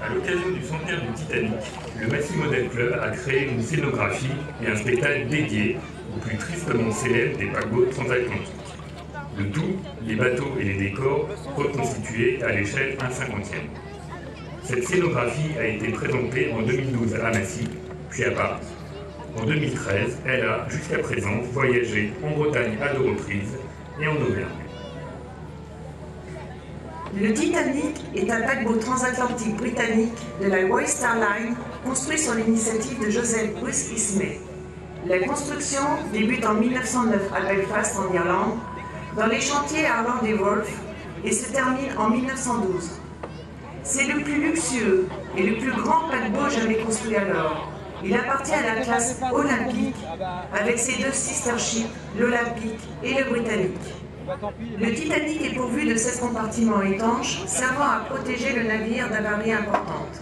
À l'occasion du centenaire du Titanic, le Massy Model Club a créé une scénographie et un spectacle dédié aux plus tristement célèbres des paquebots transatlantiques. Le tout, les bateaux et les décors reconstitués à l'échelle 1/50e. Cette scénographie a été présentée en 2012 à Massy, puis à Paris. En 2013, elle a, jusqu'à présent, voyagé en Bretagne à 2 reprises et en Auvergne. Le Titanic est un paquebot transatlantique britannique de la White Star Line construit sur l'initiative de Joseph Bruce Ismay. La construction débute en 1909 à Belfast, en Irlande, dans les chantiers Harland et Wolff, et se termine en 1912. C'est le plus luxueux et le plus grand paquebot jamais construit alors. Il appartient à la classe olympique avec ses 2 sister ships, l'Olympique et le Britannique. Le Titanic est pourvu de 16 compartiments étanches servant à protéger le navire d'avaries importantes.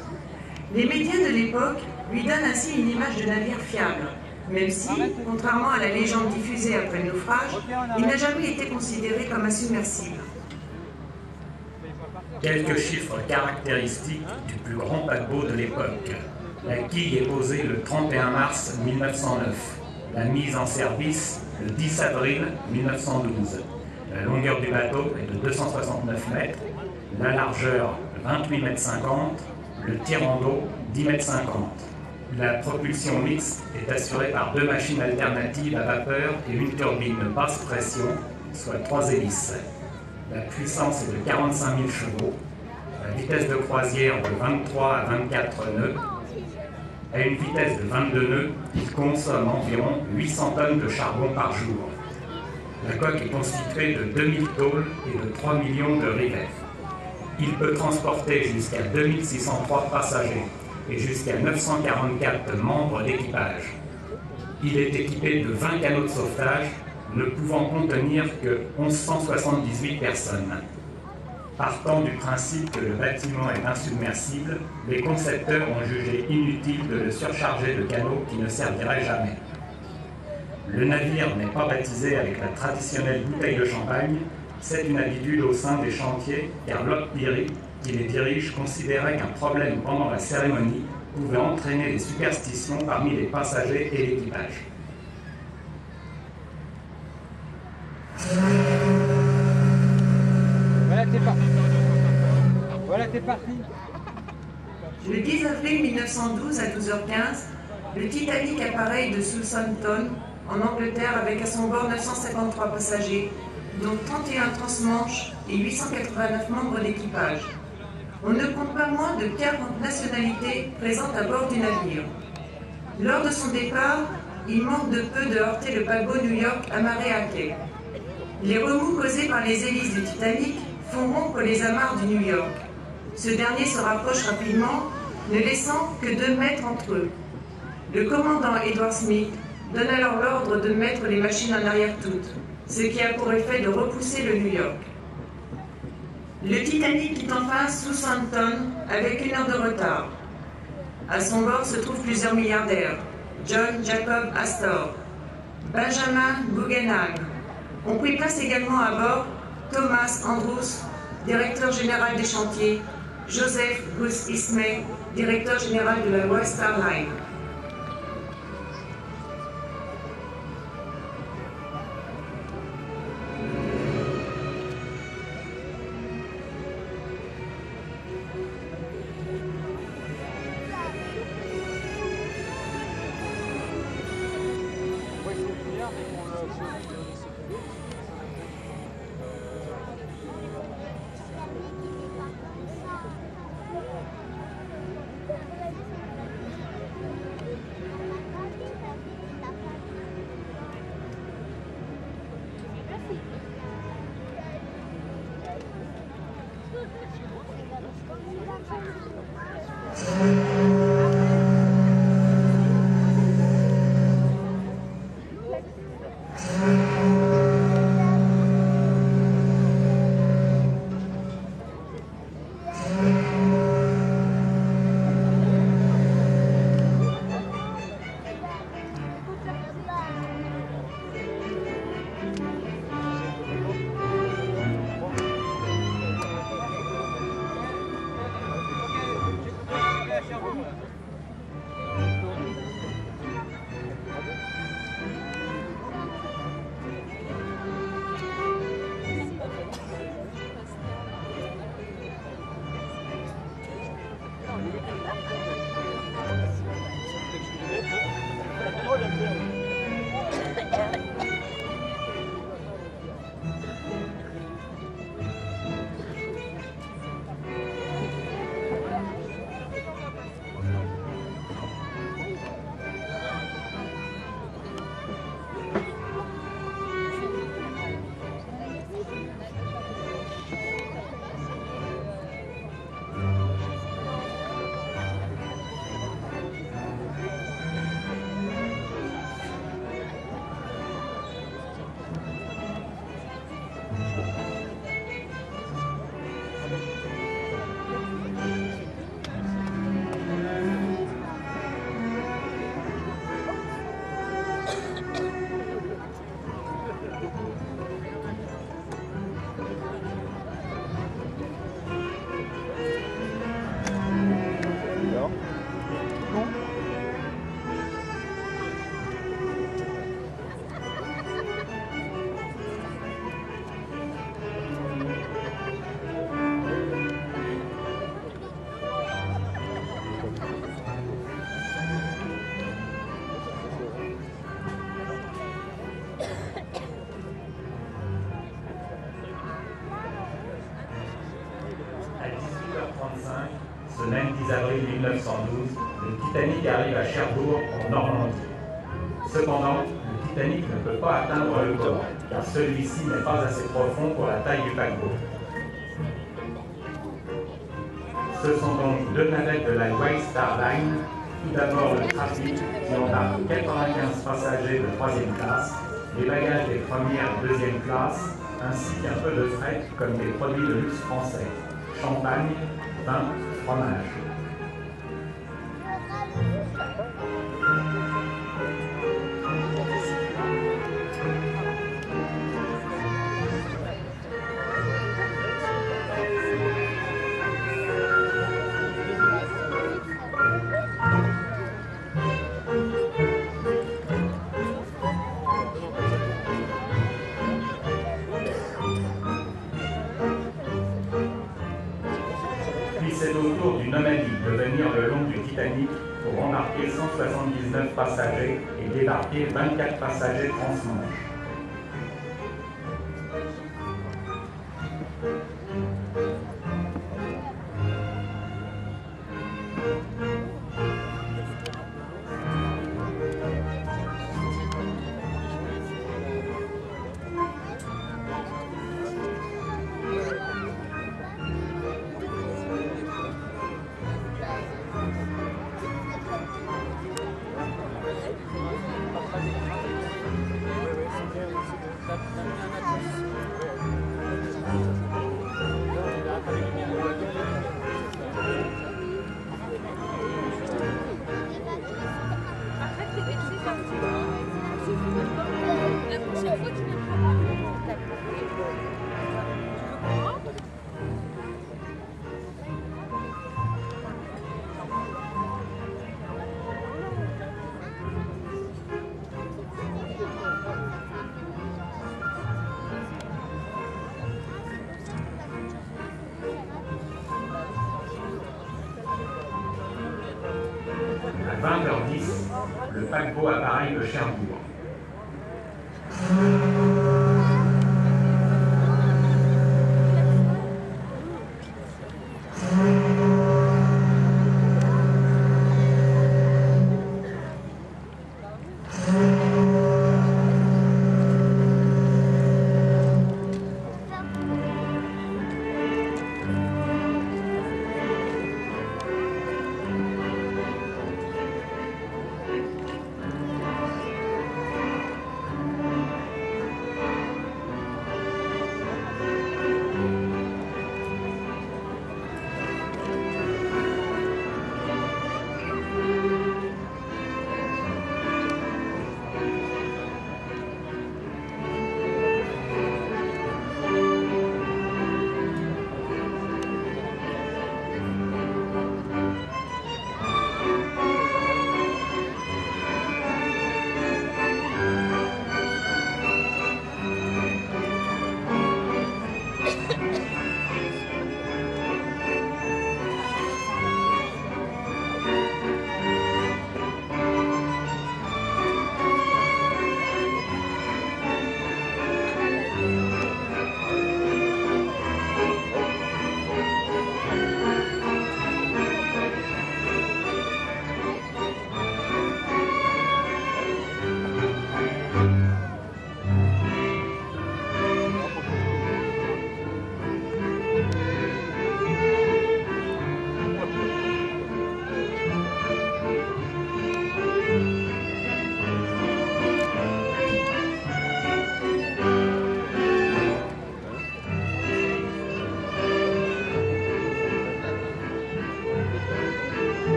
Les médias de l'époque lui donnent ainsi une image de navire fiable, même si, contrairement à la légende diffusée après le naufrage, il n'a jamais été considéré comme un submersible. Quelques chiffres caractéristiques du plus grand paquebot de l'époque. La quille est posée le 31 mars 1909. La mise en service le 10 avril 1912. La longueur du bateau est de 269 mètres, la largeur 28,50 mètres, le tirant d'eau 10,50 mètres. La propulsion mixte est assurée par 2 machines alternatives à vapeur et une turbine basse pression, soit 3 hélices. La puissance est de 45 000 chevaux, la vitesse de croisière de 23 à 24 nœuds. À une vitesse de 22 nœuds, il consomme environ 800 tonnes de charbon par jour. La coque est constituée de 2000 tôles et de 3 millions de rivets. Il peut transporter jusqu'à 2603 passagers et jusqu'à 944 membres d'équipage. Il est équipé de 20 canots de sauvetage, ne pouvant contenir que 1178 personnes. Partant du principe que le bâtiment est insubmersible, les concepteurs ont jugé inutile de le surcharger de canots qui ne serviraient jamais. Le navire n'est pas baptisé avec la traditionnelle bouteille de champagne, c'est une habitude au sein des chantiers, car Locke Peary, qui les dirige, considérait qu'un problème pendant la cérémonie pouvait entraîner des superstitions parmi les passagers et l'équipage. Voilà, t'es parti. Voilà, t'es parti. Le 10 avril 1912 à 12h15, le Titanic appareille de Southampton, en Angleterre, avec à son bord 953 passagers, dont 31 transmanches et 889 membres d'équipage. On ne compte pas moins de 40 nationalités présentes à bord du navire. Lors de son départ, il manque de peu de heurter le paquebot New York amarré à quai. Les remous causés par les hélices du Titanic font rompre les amarres du New York. Ce dernier se rapproche rapidement, ne laissant que 2 mètres entre eux. Le commandant Edward Smith donne alors l'ordre de mettre les machines en arrière toutes, ce qui a pour effet de repousser le New York. Le Titanic quitte enfin Southampton avec 1 heure de retard. À son bord se trouvent plusieurs milliardaires: John Jacob Astor, Benjamin Guggenheim. On prit place également à bord Thomas Andrews, directeur général des chantiers, Joseph Bruce Ismay, directeur général de la White Star Line. Ce même 10 avril 1912, le Titanic arrive à Cherbourg, en Normandie. Cependant, le Titanic ne peut pas atteindre le port, car celui-ci n'est pas assez profond pour la taille du paquebot. Ce sont donc deux navettes de la White Star Line, tout d'abord le Trafic, qui embarque 95 passagers de 3e classe, les bagages des 1re et 2e classes, ainsi qu'un peu de fret comme des produits de luxe français, champagne, vin, fromage. C'est au tour du Nomadic de venir le long du Titanic pour embarquer 179 passagers et débarquer 24 passagers transmanche. À 20h10, le paquebot appareille de Cherbourg.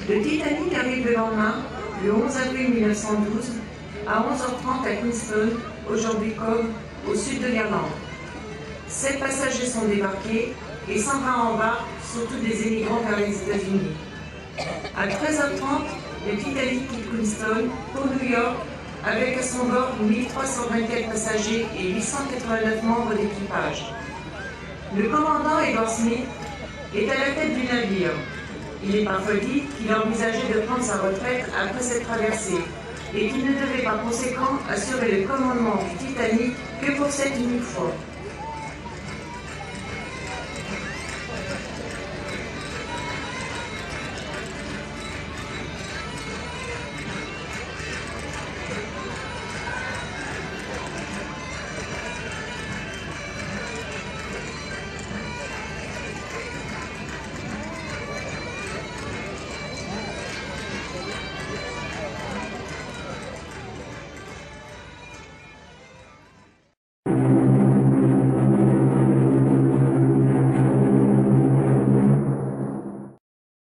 Le Titanic arrive le lendemain, le 11 avril 1912, à 11h30 à Queenstown, aujourd'hui Cobh, au sud de l'Irlande. 7 passagers sont débarqués et 120 embarquent, surtout des émigrants vers les États-Unis. À 13h30, le Titanic quitte Queenstown pour New York avec à son bord 1324 passagers et 889 membres d'équipage. Le commandant Edward Smith est à la tête du navire. Il est parfois dit qu'il envisageait de prendre sa retraite après cette traversée et qu'il ne devait par conséquent assurer le commandement du Titanic que pour cette unique fois.